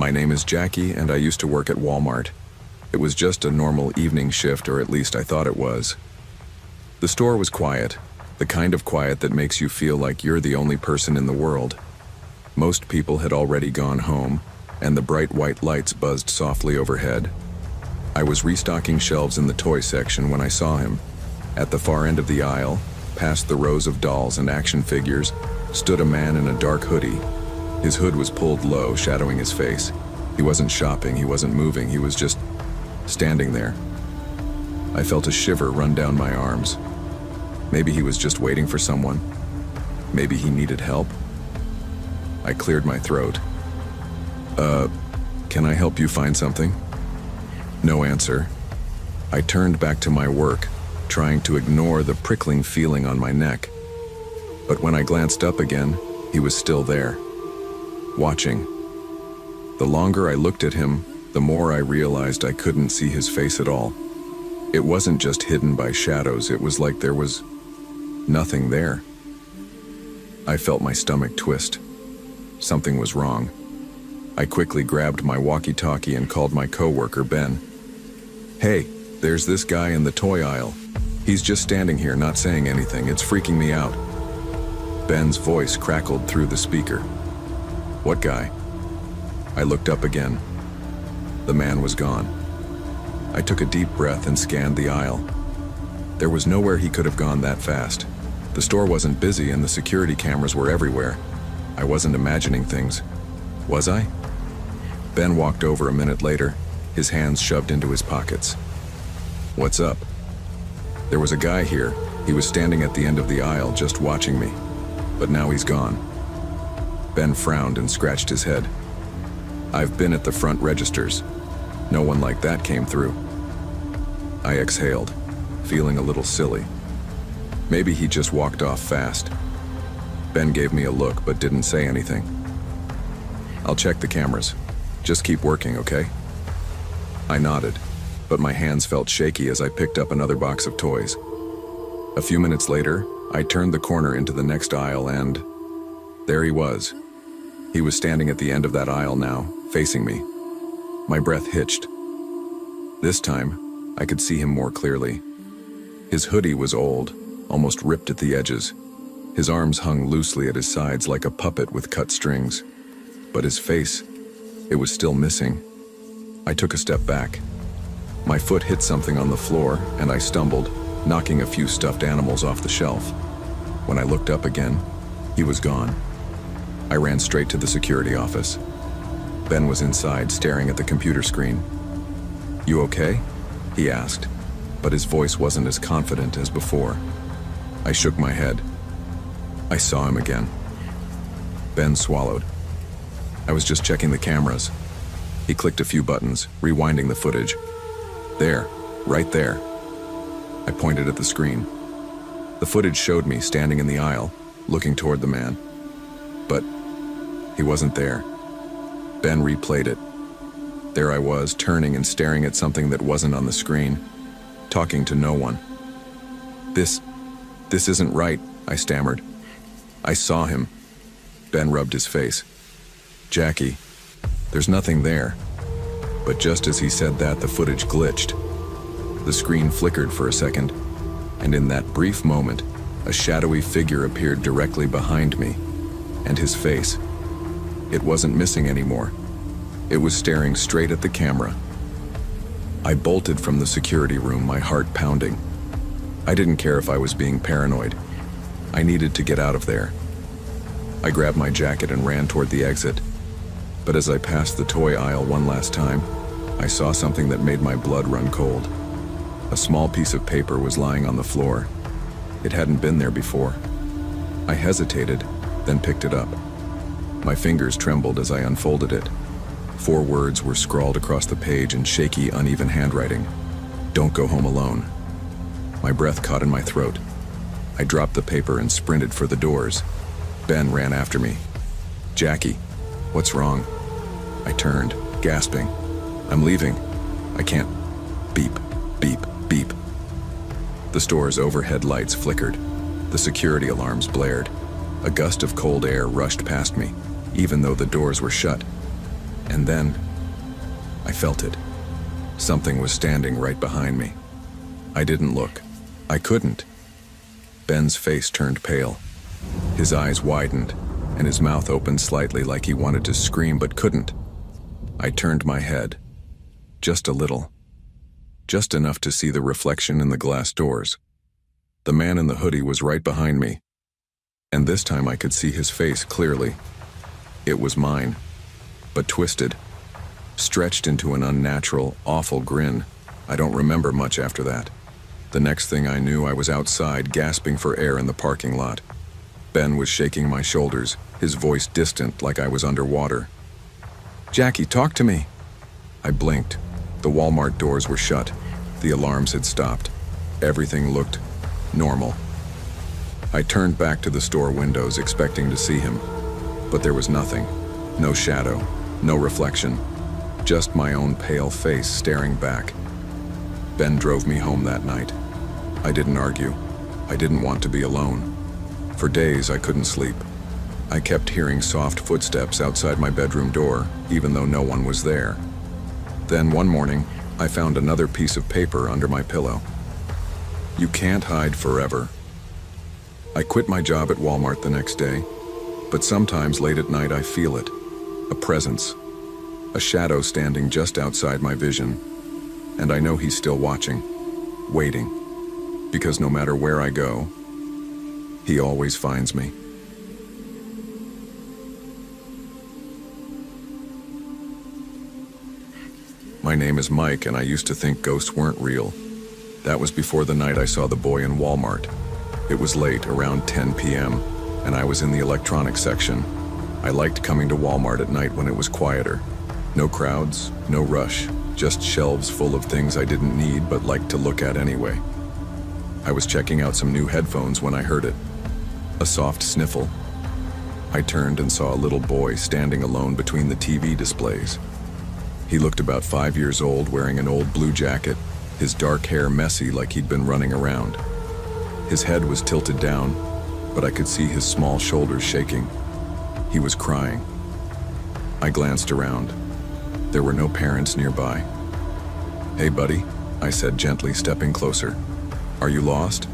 My name is Jackie, and I used to work at Walmart. It was just a normal evening shift, or at least I thought it was. The store was quiet, the kind of quiet that makes you feel like you're the only person in the world. Most people had already gone home, and the bright white lights buzzed softly overhead. I was restocking shelves in the toy section when I saw him. At the far end of the aisle, past the rows of dolls and action figures, stood a man in a dark hoodie. His hood was pulled low, shadowing his face. He wasn't shopping, he wasn't moving, he was just standing there. I felt a shiver run down my arms. Maybe he was just waiting for someone. Maybe he needed help. I cleared my throat. Can I help you find something? No answer. I turned back to my work, trying to ignore the prickling feeling on my neck. But when I glanced up again, he was still there, watching. The longer I looked at him, the more I realized I couldn't see his face at all. It wasn't just hidden by shadows, it was like there was nothing there. I felt my stomach twist. Something was wrong. I quickly grabbed my walkie-talkie and called my coworker, Ben. Hey, there's this guy in the toy aisle. He's just standing here, not saying anything. It's freaking me out. Ben's voice crackled through the speaker. What guy? I looked up again. The man was gone. I took a deep breath and scanned the aisle. There was nowhere he could have gone that fast. The store wasn't busy and the security cameras were everywhere. I wasn't imagining things. Was I? Ben walked over a minute later, his hands shoved into his pockets. What's up? There was a guy here. He was standing at the end of the aisle just watching me. But now he's gone. Ben frowned and scratched his head. I've been at the front registers. No one like that came through. I exhaled, feeling a little silly. Maybe he just walked off fast. Ben gave me a look but didn't say anything. I'll check the cameras. Just keep working, okay? I nodded, but my hands felt shaky as I picked up another box of toys. A few minutes later, I turned the corner into the next aisle and there he was. He was standing at the end of that aisle now, facing me. My breath hitched. This time, I could see him more clearly. His hoodie was old, almost ripped at the edges. His arms hung loosely at his sides like a puppet with cut strings. But his face, it was still missing. I took a step back. My foot hit something on the floor, and I stumbled, knocking a few stuffed animals off the shelf. When I looked up again, he was gone. I ran straight to the security office. Ben was inside, staring at the computer screen. You okay? He asked, but his voice wasn't as confident as before. I shook my head. I saw him again. Ben swallowed. I was just checking the cameras. He clicked a few buttons, rewinding the footage. There, right there. I pointed at the screen. The footage showed me standing in the aisle, looking toward the man. But he wasn't there. Ben replayed it. There I was, turning and staring at something that wasn't on the screen, talking to no one. This isn't right, I stammered. I saw him. Ben rubbed his face. Jackie, there's nothing there. But just as he said that, the footage glitched. The screen flickered for a second, and in that brief moment, a shadowy figure appeared directly behind me, and his face. It wasn't missing anymore. It was staring straight at the camera. I bolted from the security room, my heart pounding. I didn't care if I was being paranoid. I needed to get out of there. I grabbed my jacket and ran toward the exit. But as I passed the toy aisle one last time, I saw something that made my blood run cold. A small piece of paper was lying on the floor. It hadn't been there before. I hesitated, then picked it up. My fingers trembled as I unfolded it. 4 words were scrawled across the page in shaky, uneven handwriting. Don't go home alone. My breath caught in my throat. I dropped the paper and sprinted for the doors. Ben ran after me. Jackie, what's wrong? I turned, gasping. I'm leaving. I can't. Beep, beep, beep. The store's overhead lights flickered. The security alarms blared. A gust of cold air rushed past me, even though the doors were shut. And then, I felt it. Something was standing right behind me. I didn't look. I couldn't. Ben's face turned pale. His eyes widened, and his mouth opened slightly like he wanted to scream but couldn't. I turned my head. Just a little. Just enough to see the reflection in the glass doors. The man in the hoodie was right behind me. And this time I could see his face clearly. It was mine, but twisted, stretched into an unnatural, awful grin. I don't remember much after that. The next thing I knew, I was outside, gasping for air in the parking lot. Ben was shaking my shoulders, his voice distant like I was underwater. "Jackie, talk to me." I blinked. The Walmart doors were shut. The alarms had stopped. Everything looked normal. I turned back to the store windows, expecting to see him. But there was nothing. No shadow, no reflection. Just my own pale face staring back. Ben drove me home that night. I didn't argue. I didn't want to be alone. For days, I couldn't sleep. I kept hearing soft footsteps outside my bedroom door, even though no one was there. Then one morning, I found another piece of paper under my pillow. "You can't hide forever." I quit my job at Walmart the next day, but sometimes late at night I feel it. A presence. A shadow standing just outside my vision. And I know he's still watching, waiting. Because no matter where I go, he always finds me. My name is Mike, and I used to think ghosts weren't real. That was before the night I saw the boy in Walmart. It was late, around 10 p.m., and I was in the electronics section. I liked coming to Walmart at night when it was quieter. No crowds, no rush, just shelves full of things I didn't need but liked to look at anyway. I was checking out some new headphones when I heard it. A soft sniffle. I turned and saw a little boy standing alone between the TV displays. He looked about 5 years old, wearing an old blue jacket, his dark hair messy like he'd been running around. His head was tilted down, but I could see his small shoulders shaking. He was crying. I glanced around. There were no parents nearby. "Hey, buddy," I said gently, stepping closer. "Are you lost?"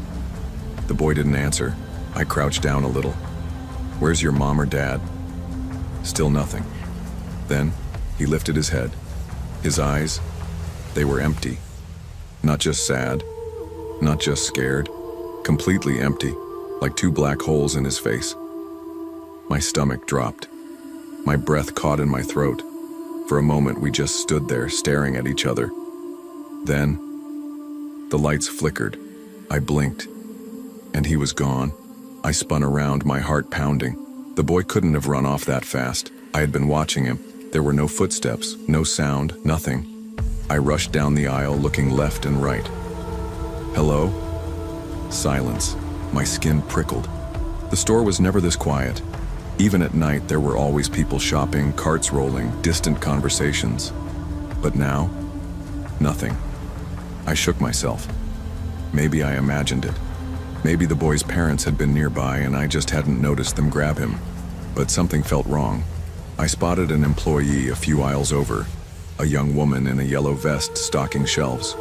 The boy didn't answer. I crouched down a little. "Where's your mom or dad?" Still nothing. Then he lifted his head. His eyes, they were empty. Not just sad, not just scared, completely empty, like two black holes in his face. My stomach dropped. My breath caught in my throat. For a moment, we just stood there, staring at each other. Then, the lights flickered. I blinked, and he was gone. I spun around, my heart pounding. The boy couldn't have run off that fast. I had been watching him. There were no footsteps, no sound, nothing. I rushed down the aisle, looking left and right. "Hello?" Silence. My skin prickled. The store was never this quiet. Even at night, there were always people shopping, carts rolling, distant conversations. But now, nothing. I shook myself. Maybe I imagined it. Maybe the boy's parents had been nearby and I just hadn't noticed them grab him. But something felt wrong. I spotted an employee a few aisles over, a young woman in a yellow vest stocking shelves.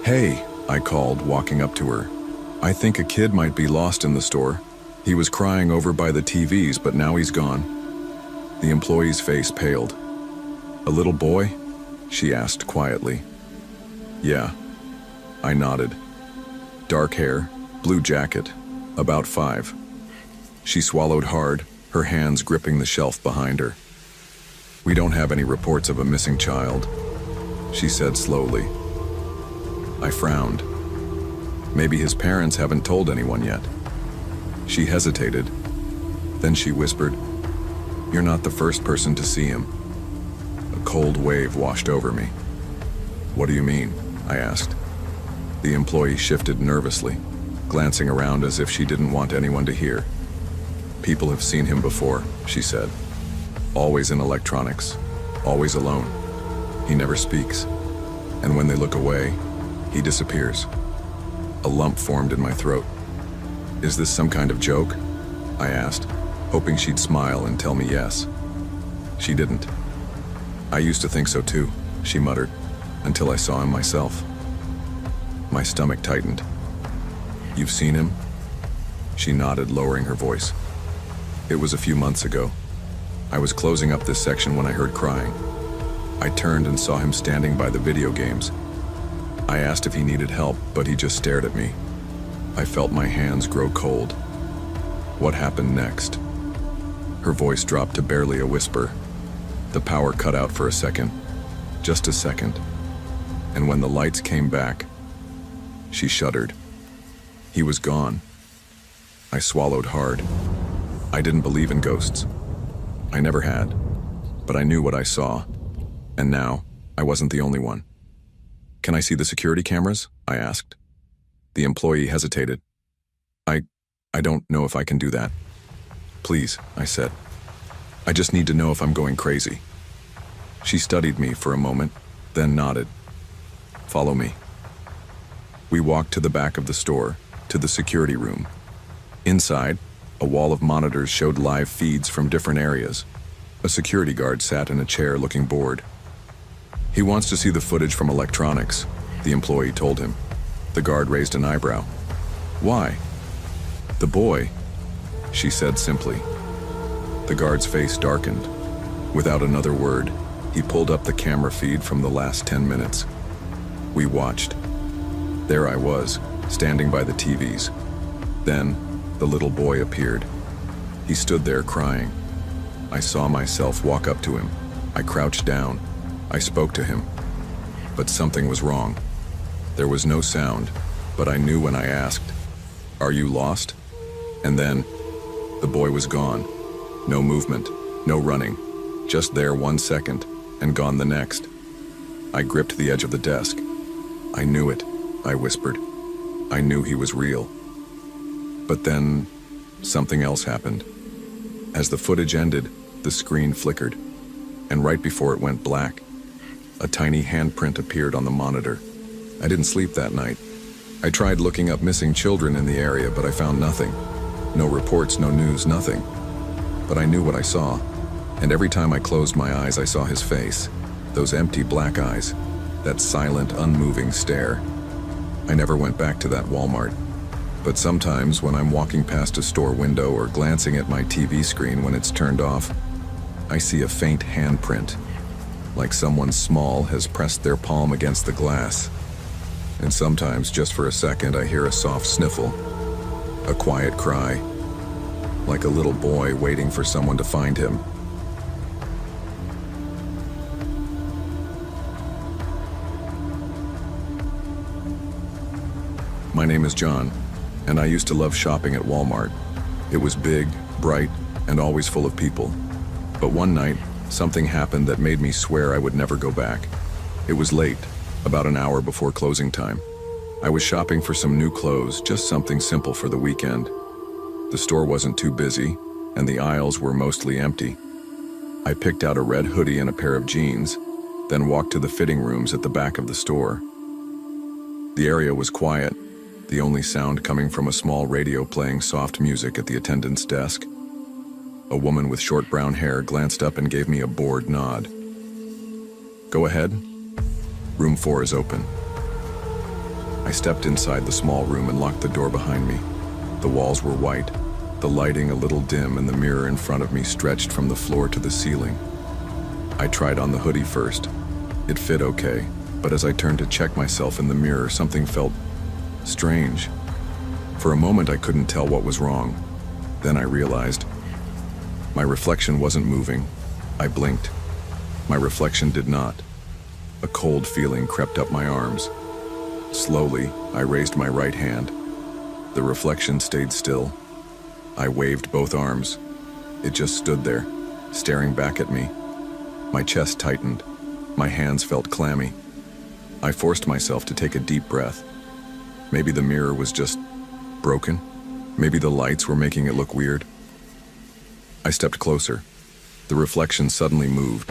"Hey," I called, walking up to her. "I think a kid might be lost in the store. He was crying over by the TVs, but now he's gone." The employee's face paled. "A little boy?" she asked quietly. "Yeah." I nodded. Dark hair, blue jacket, about 5. She swallowed hard, her hands gripping the shelf behind her. "We don't have any reports of a missing child," she said slowly. I frowned. Maybe his parents haven't told anyone yet. She hesitated. Then she whispered, "You're not the first person to see him." A cold wave washed over me. "What do you mean?" I asked. The employee shifted nervously, glancing around as if she didn't want anyone to hear. "People have seen him before," she said. "Always in electronics, always alone. He never speaks. And when they look away, he disappears." A lump formed in my throat. "Is this some kind of joke?" I asked, hoping she'd smile and tell me yes. She didn't. I used to think so too, she muttered, until I saw him myself. My stomach tightened. You've seen him? She nodded, lowering her voice. It was a few months ago. I was closing up this section when I heard crying. I turned and saw him standing by the video games. I asked if he needed help, but he just stared at me. I felt my hands grow cold. What happened next? Her voice dropped to barely a whisper. The power cut out for a second. Just a second. And when the lights came back, she shuddered. He was gone. I swallowed hard. I didn't believe in ghosts. I never had. But I knew what I saw. And now, I wasn't the only one. Can I see the security cameras? I asked. The employee hesitated. I don't know if I can do that. Please, I said. I just need to know if I'm going crazy. She studied me for a moment, then nodded. Follow me. We walked to the back of the store, to the security room. Inside, a wall of monitors showed live feeds from different areas. A security guard sat in a chair looking bored. He wants to see the footage from electronics, the employee told him. The guard raised an eyebrow. Why? The boy, she said simply. The guard's face darkened. Without another word, he pulled up the camera feed from the last 10 minutes. We watched. There I was, standing by the TVs. Then, the little boy appeared. He stood there crying. I saw myself walk up to him. I crouched down. I spoke to him. But something was wrong. There was no sound, but I knew when I asked, "Are you lost?" And then, the boy was gone. No movement, no running. Just there 1 second, and gone the next. I gripped the edge of the desk. I knew it, I whispered. I knew he was real. But then, something else happened. As the footage ended, the screen flickered. And right before it went black, a tiny handprint appeared on the monitor. I didn't sleep that night. I tried looking up missing children in the area, but I found nothing. No reports, no news, nothing. But I knew what I saw. And every time I closed my eyes, I saw his face. Those empty black eyes. That silent, unmoving stare. I never went back to that Walmart. But sometimes when I'm walking past a store window or glancing at my TV screen when it's turned off, I see a faint handprint, like someone small has pressed their palm against the glass. And sometimes, just for a second, I hear a soft sniffle, a quiet cry, like a little boy waiting for someone to find him. My name is John, and I used to love shopping at Walmart. It was big, bright, and always full of people. But one night, something happened that made me swear I would never go back. It was late, about an hour before closing time. I was shopping for some new clothes, just something simple for the weekend. The store wasn't too busy, and the aisles were mostly empty. I picked out a red hoodie and a pair of jeans, then walked to the fitting rooms at the back of the store. The area was quiet, the only sound coming from a small radio playing soft music at the attendant's desk. A woman with short brown hair glanced up and gave me a bored nod. Go ahead. Room 4 is open. I stepped inside the small room and locked the door behind me. The walls were white, the lighting a little dim, and the mirror in front of me stretched from the floor to the ceiling. I tried on the hoodie first. It fit okay, but as I turned to check myself in the mirror, something felt strange. For a moment, I couldn't tell what was wrong. Then I realized my reflection wasn't moving. I blinked. My reflection did not. A cold feeling crept up my arms. Slowly, I raised my right hand. The reflection stayed still. I waved both arms. It just stood there, staring back at me. My chest tightened. My hands felt clammy. I forced myself to take a deep breath. Maybe the mirror was just broken. Maybe the lights were making it look weird. I stepped closer. The reflection suddenly moved,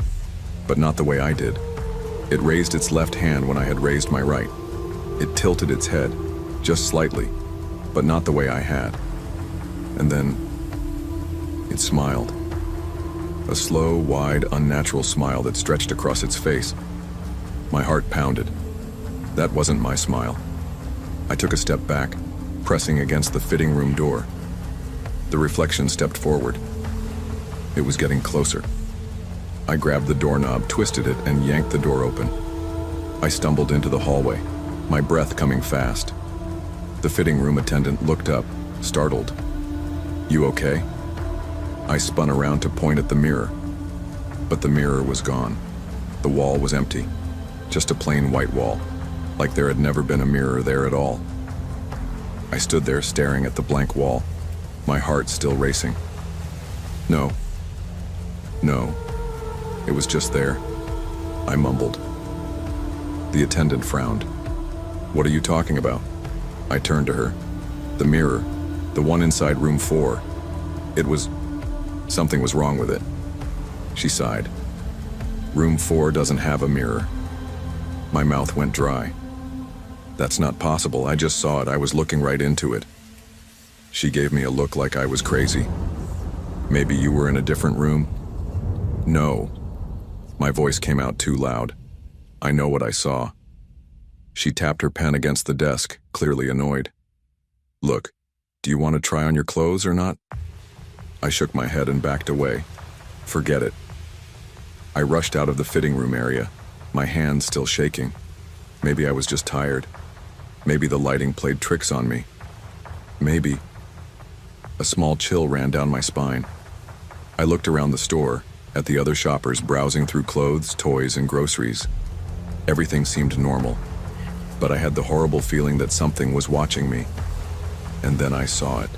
but not the way I did. It raised its left hand when I had raised my right. It tilted its head, just slightly, but not the way I had. And then, it smiled. a slow, wide, unnatural smile that stretched across its face. My heart pounded. That wasn't my smile. I took a step back, pressing against the fitting room door. The reflection stepped forward. It was getting closer. I grabbed the doorknob, twisted it, and yanked the door open. I stumbled into the hallway, my breath coming fast. The fitting room attendant looked up, startled. "You okay?" I spun around to point at the mirror, but the mirror was gone. The wall was empty, just a plain white wall, like there had never been a mirror there at all. I stood there staring at the blank wall, my heart still racing. No, it was just there, I mumbled. The attendant frowned. "What are you talking about?" I turned to her. "The mirror, the one inside room 4. Something was wrong with it." She sighed. "Room 4 doesn't have a mirror." My mouth went dry. "That's not possible. I just saw it. I was looking right into it." She gave me a look like I was crazy. "Maybe you were in a different room?" "No." My voice came out too loud. "I know what I saw." She tapped her pen against the desk, clearly annoyed. "Look, do you want to try on your clothes or not?" I shook my head and backed away. Forget it. I rushed out of the fitting room area, my hands still shaking. Maybe I was just tired. Maybe the lighting played tricks on me. Maybe. A small chill ran down my spine. I looked around the store, at the other shoppers browsing through clothes, toys, and groceries. Everything seemed normal, but I had the horrible feeling that something was watching me. And then I saw it.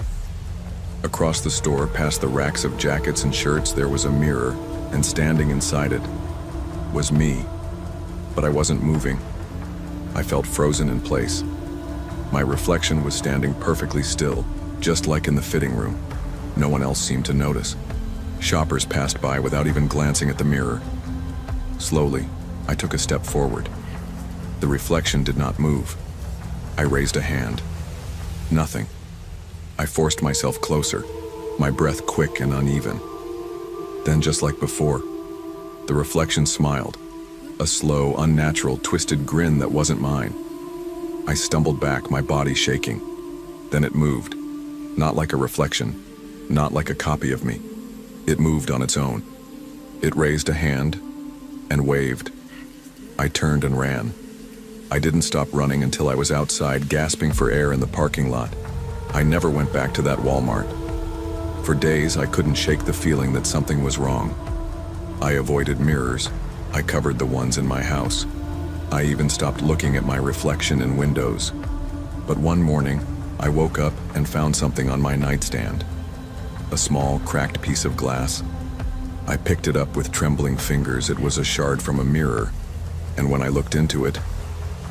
Across the store, past the racks of jackets and shirts, there was a mirror, and standing inside it was me. But I wasn't moving. I felt frozen in place. My reflection was standing perfectly still, just like in the fitting room. No one else seemed to notice. Shoppers passed by without even glancing at the mirror. Slowly, I took a step forward. The reflection did not move. I raised a hand. Nothing. I forced myself closer, my breath quick and uneven. Then, just like before, the reflection smiled, a slow, unnatural, twisted grin that wasn't mine. I stumbled back, my body shaking. Then it moved, not like a reflection, not like a copy of me. It moved on its own. It raised a hand and waved. I turned and ran. I didn't stop running until I was outside, gasping for air in the parking lot. I never went back to that Walmart. For days, I couldn't shake the feeling that something was wrong. I avoided mirrors. I covered the ones in my house. I even stopped looking at my reflection in windows. But one morning, I woke up and found something on my nightstand. A small, cracked piece of glass. I picked it up with trembling fingers. It was a shard from a mirror. And when I looked into it,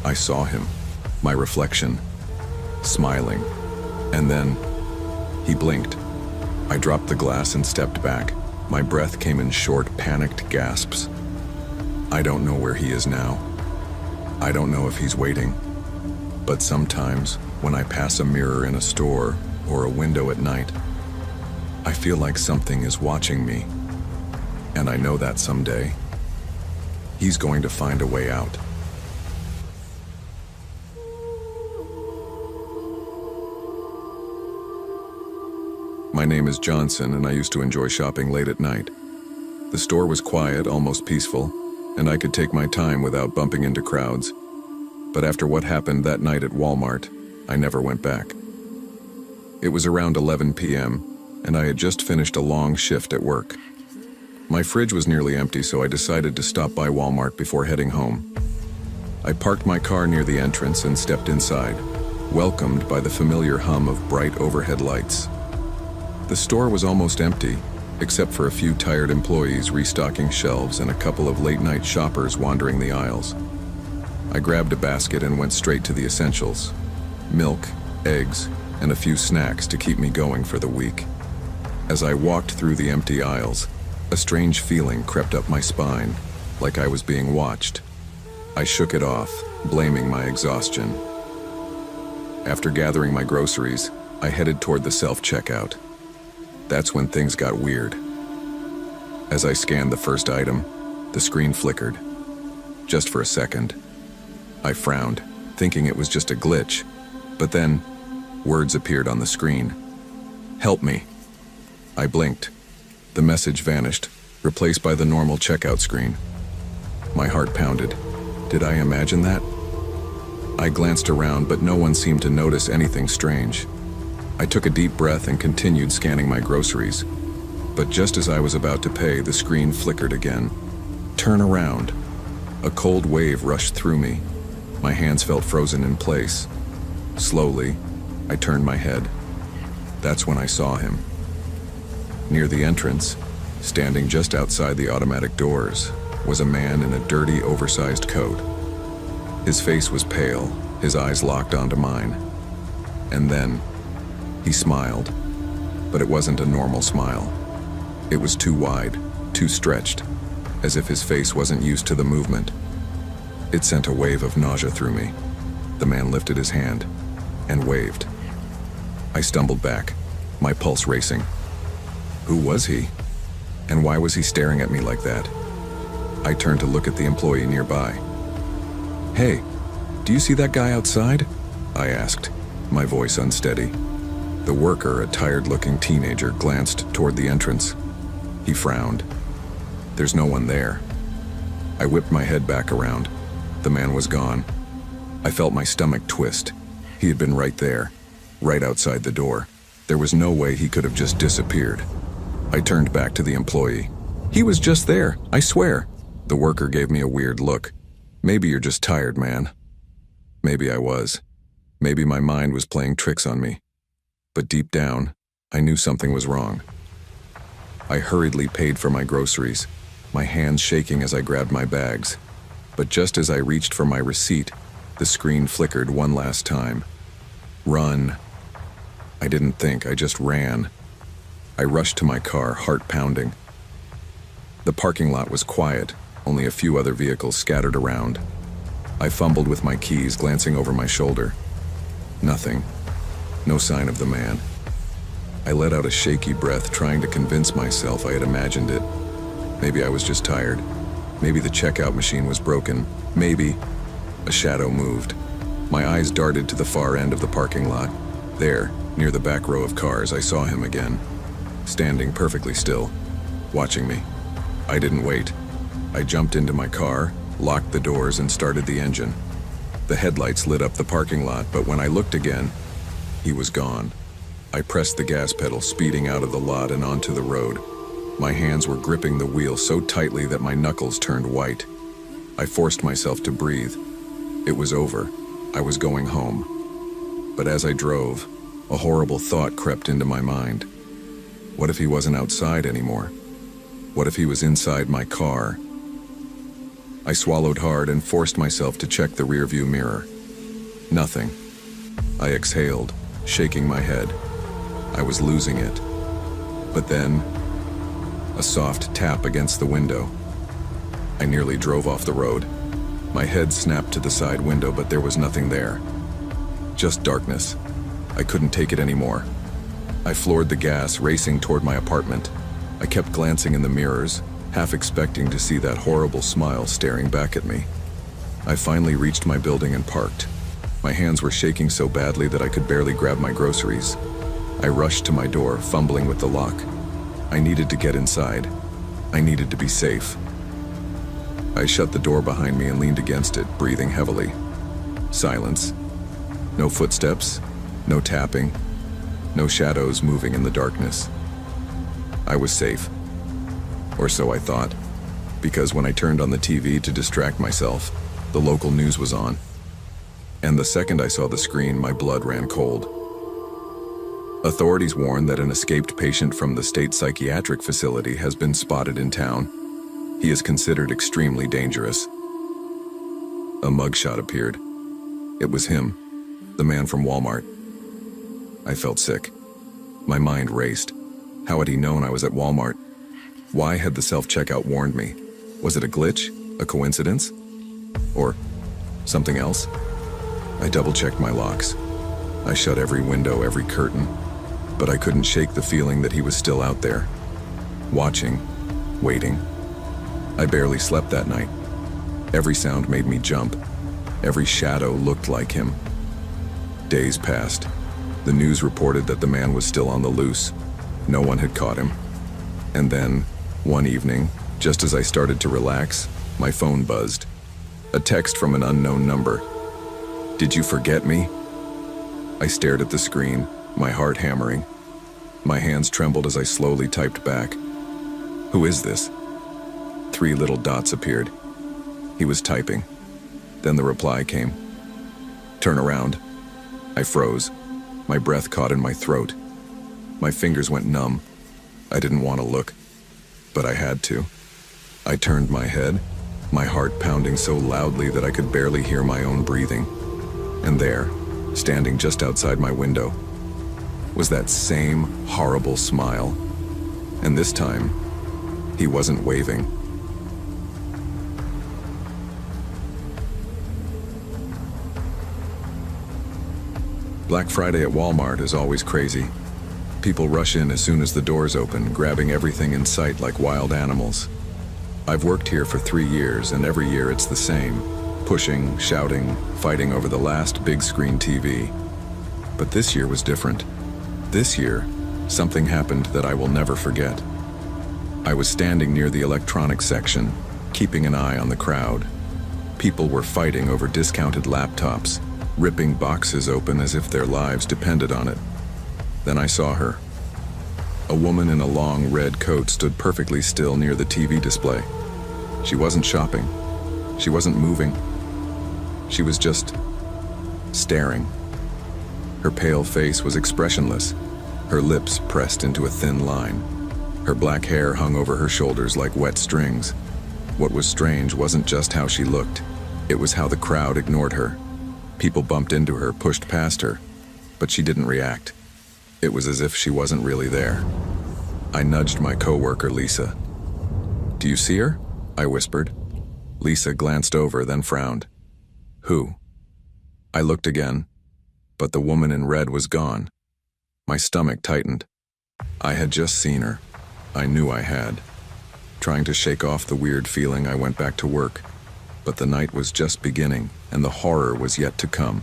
I saw him, my reflection, smiling. And then, he blinked. I dropped the glass and stepped back. My breath came in short, panicked gasps. I don't know where he is now. I don't know if he's waiting. But sometimes, when I pass a mirror in a store or a window at night, I feel like something is watching me. And I know that someday, he's going to find a way out. My name is Johnson, and I used to enjoy shopping late at night. The store was quiet, almost peaceful, and I could take my time without bumping into crowds. But after what happened that night at Walmart, I never went back. It was around 11 p.m., and I had just finished a long shift at work. My fridge was nearly empty, so I decided to stop by Walmart before heading home. I parked my car near the entrance and stepped inside, welcomed by the familiar hum of bright overhead lights. The store was almost empty, except for a few tired employees restocking shelves and a couple of late-night shoppers wandering the aisles. I grabbed a basket and went straight to the essentials: milk, eggs, and a few snacks to keep me going for the week. As I walked through the empty aisles, a strange feeling crept up my spine, like I was being watched. I shook it off, blaming my exhaustion. After gathering my groceries, I headed toward the self-checkout. That's when things got weird. As I scanned the first item, the screen flickered. Just for a second. I frowned, thinking it was just a glitch, but then words appeared on the screen. "Help me." I blinked. The message vanished, replaced by the normal checkout screen. My heart pounded. Did I imagine that? I glanced around, but no one seemed to notice anything strange. I took a deep breath and continued scanning my groceries. But just as I was about to pay, the screen flickered again. "Turn around." A cold wave rushed through me. My hands felt frozen in place. Slowly, I turned my head. That's when I saw him. Near the entrance, standing just outside the automatic doors, was a man in a dirty, oversized coat. His face was pale, his eyes locked onto mine. And then, he smiled. But it wasn't a normal smile. It was too wide, too stretched, as if his face wasn't used to the movement. It sent a wave of nausea through me. The man lifted his hand and waved. I stumbled back, my pulse racing. Who was he? And why was he staring at me like that? I turned to look at the employee nearby. "Hey, do you see that guy outside?" I asked, my voice unsteady. The worker, a tired-looking teenager, glanced toward the entrance. He frowned. There's no one there. I whipped my head back around. The man was gone. I felt my stomach twist. He had been right there, right outside the door. There was no way he could have just disappeared. I turned back to the employee. "He was just there, I swear." The worker gave me a weird look. "Maybe you're just tired, man." Maybe I was. Maybe my mind was playing tricks on me. But deep down, I knew something was wrong. I hurriedly paid for my groceries, my hands shaking as I grabbed my bags. But just as I reached for my receipt, the screen flickered one last time. Run. I didn't think, I just ran. I rushed to my car, heart pounding. The parking lot was quiet, only a few other vehicles scattered around. I fumbled with my keys, glancing over my shoulder. Nothing. No sign of the man. I let out a shaky breath, trying to convince myself I had imagined it. Maybe I was just tired. Maybe the checkout machine was broken. Maybe a shadow moved. My eyes darted to the far end of the parking lot. There, near the back row of cars, I saw him again, standing perfectly still, watching me. I didn't wait. I jumped into my car, locked the doors, and started the engine. The headlights lit up the parking lot, but when I looked again, he was gone. I pressed the gas pedal, speeding out of the lot and onto the road. My hands were gripping the wheel so tightly that my knuckles turned white. I forced myself to breathe. It was over. I was going home. But as I drove, a horrible thought crept into my mind. What if he wasn't outside anymore? What if he was inside my car? I swallowed hard and forced myself to check the rearview mirror. Nothing. I exhaled, shaking my head. I was losing it. But then, a soft tap against the window. I nearly drove off the road. My head snapped to the side window, but there was nothing there. Just darkness. I couldn't take it anymore. I floored the gas, racing toward my apartment. I kept glancing in the mirrors, half expecting to see that horrible smile staring back at me. I finally reached my building and parked. My hands were shaking so badly that I could barely grab my groceries. I rushed to my door, fumbling with the lock. I needed to get inside. I needed to be safe. I shut the door behind me and leaned against it, breathing heavily. Silence. No footsteps, no tapping, no shadows moving in the darkness. I was safe. Or so I thought, because when I turned on the TV to distract myself, the local news was on. And the second I saw the screen, my blood ran cold. Authorities warn that an escaped patient from the state psychiatric facility has been spotted in town. He is considered extremely dangerous. A mugshot appeared. It was him, the man from Walmart. I felt sick. My mind raced. How had he known I was at Walmart? Why had the self-checkout warned me? Was it a glitch? A coincidence? Or something else? I double-checked my locks. I shut every window, every curtain, but I couldn't shake the feeling that he was still out there, watching, waiting. I barely slept that night. Every sound made me jump. Every shadow looked like him. Days passed. The news reported that the man was still on the loose. No one had caught him. And then, one evening, just as I started to relax, my phone buzzed. A text from an unknown number. "Did you forget me?" I stared at the screen, my heart hammering. My hands trembled as I slowly typed back. "Who is this?" 3 little dots appeared. He was typing. Then the reply came. "Turn around." I froze. My breath caught in my throat. My fingers went numb. I didn't want to look, but I had to. I turned my head, my heart pounding so loudly that I could barely hear my own breathing. And there, standing just outside my window, was that same horrible smile. And this time, he wasn't waving. Black Friday at Walmart is always crazy. People rush in as soon as the doors open, grabbing everything in sight like wild animals. I've worked here for 3 years, and every year it's the same. Pushing, shouting, fighting over the last big screen TV. But this year was different. This year, something happened that I will never forget. I was standing near the electronics section, keeping an eye on the crowd. People were fighting over discounted laptops, ripping boxes open as if their lives depended on it. Then I saw her. A woman in a long red coat stood perfectly still near the TV display. She wasn't shopping. She wasn't moving. She was just staring. Her pale face was expressionless, her lips pressed into a thin line. Her black hair hung over her shoulders like wet strings. What was strange wasn't just how she looked. It was how the crowd ignored her. People bumped into her, pushed past her, but she didn't react. It was as if she wasn't really there. I nudged my coworker, Lisa. "Do you see her?" I whispered. Lisa glanced over, then frowned. "Who?" I looked again, but the woman in red was gone. My stomach tightened. I had just seen her. I knew I had. Trying to shake off the weird feeling, I went back to work. But the night was just beginning, and the horror was yet to come.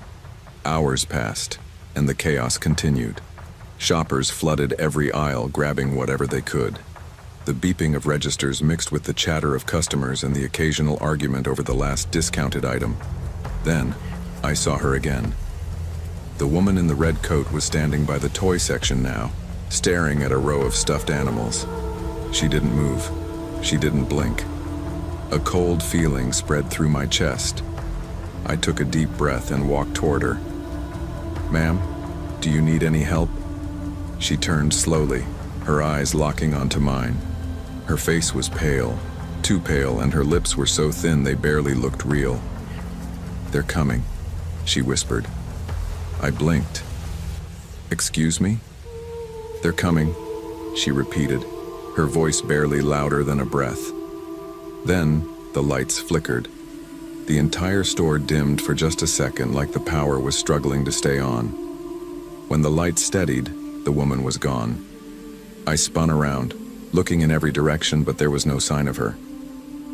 Hours passed, and the chaos continued. Shoppers flooded every aisle, grabbing whatever they could. The beeping of registers mixed with the chatter of customers and the occasional argument over the last discounted item. Then, I saw her again. The woman in the red coat was standing by the toy section now, staring at a row of stuffed animals. She didn't move. She didn't blink. A cold feeling spread through my chest. I took a deep breath and walked toward her. "Ma'am, do you need any help?" She turned slowly, her eyes locking onto mine. Her face was pale, too pale, and her lips were so thin they barely looked real. "They're coming," she whispered. I blinked. "Excuse me?" "They're coming," she repeated, her voice barely louder than a breath. Then, the lights flickered. The entire store dimmed for just a second, like the power was struggling to stay on. When the lights steadied, the woman was gone. I spun around, looking in every direction, but there was no sign of her.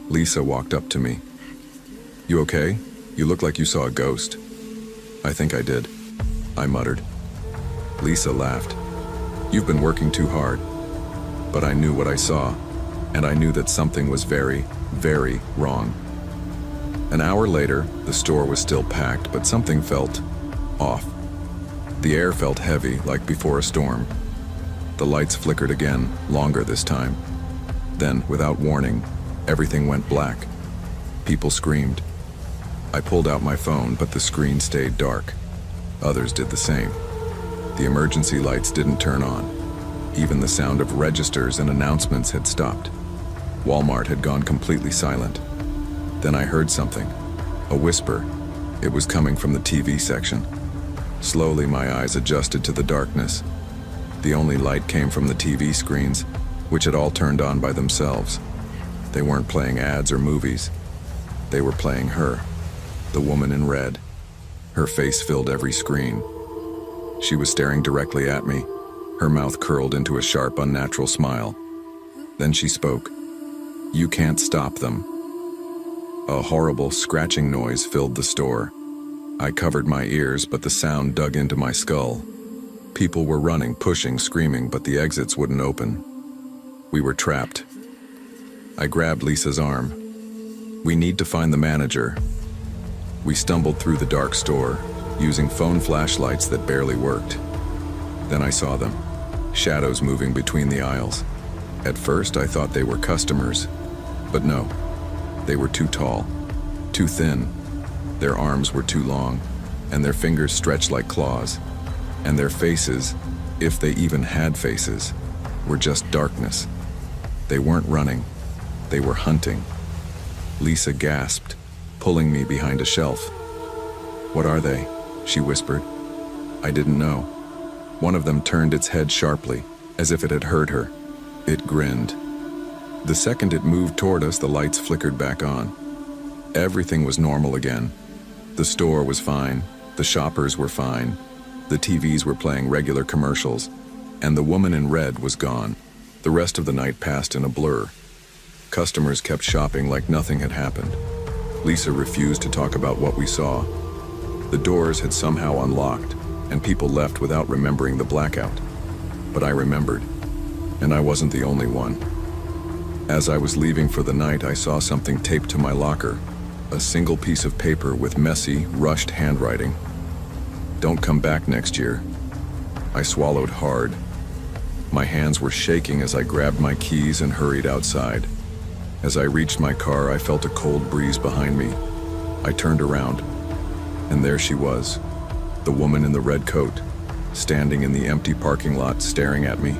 Lisa walked up to me. "You okay? You look like you saw a ghost." "I think I did," I muttered. Lisa laughed. "You've been working too hard." But I knew what I saw, and I knew that something was very, very wrong. An hour later, the store was still packed, but something felt off. The air felt heavy, like before a storm. The lights flickered again, longer this time. Then, without warning, everything went black. People screamed. I pulled out my phone, but the screen stayed dark. Others did the same. The emergency lights didn't turn on. Even the sound of registers and announcements had stopped. Walmart had gone completely silent. Then I heard something. A whisper. It was coming from the TV section. Slowly, my eyes adjusted to the darkness. The only light came from the TV screens, which had all turned on by themselves. They weren't playing ads or movies. They were playing her, the woman in red. Her face filled every screen. She was staring directly at me, her mouth curled into a sharp, unnatural smile. Then she spoke. You can't stop them. A horrible scratching noise filled the store. I covered my ears, but the sound dug into my skull. People were running, pushing, screaming, but the exits wouldn't open. We were trapped. I grabbed Lisa's arm. We need to find the manager. We stumbled through the dark store, using phone flashlights that barely worked. Then I saw them, shadows moving between the aisles. At first, I thought they were customers, but no. They were too tall, too thin. Their arms were too long, and their fingers stretched like claws. And their faces, if they even had faces, were just darkness. They weren't running, they were hunting. Lisa gasped, pulling me behind a shelf. "What are they?" she whispered. I didn't know. One of them turned its head sharply, as if it had heard her. It grinned. The second it moved toward us, the lights flickered back on. Everything was normal again. The store was fine, the shoppers were fine, the TVs were playing regular commercials, and the woman in red was gone. The rest of the night passed in a blur. Customers kept shopping like nothing had happened. Lisa refused to talk about what we saw. The doors had somehow unlocked, and people left without remembering the blackout. But I remembered, and I wasn't the only one. As I was leaving for the night, I saw something taped to my locker, a single piece of paper with messy, rushed handwriting. "Don't come back next year." I swallowed hard. My hands were shaking as I grabbed my keys and hurried outside. As I reached my car, I felt a cold breeze behind me. I turned around, and there she was, the woman in the red coat, standing in the empty parking lot staring at me,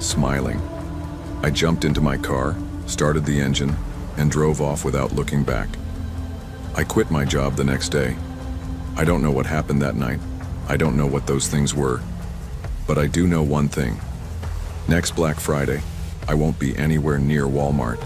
smiling. I jumped into my car, started the engine, and drove off without looking back. I quit my job the next day. I don't know what happened that night. I don't know what those things were. But I do know one thing. Next Black Friday, I won't be anywhere near Walmart.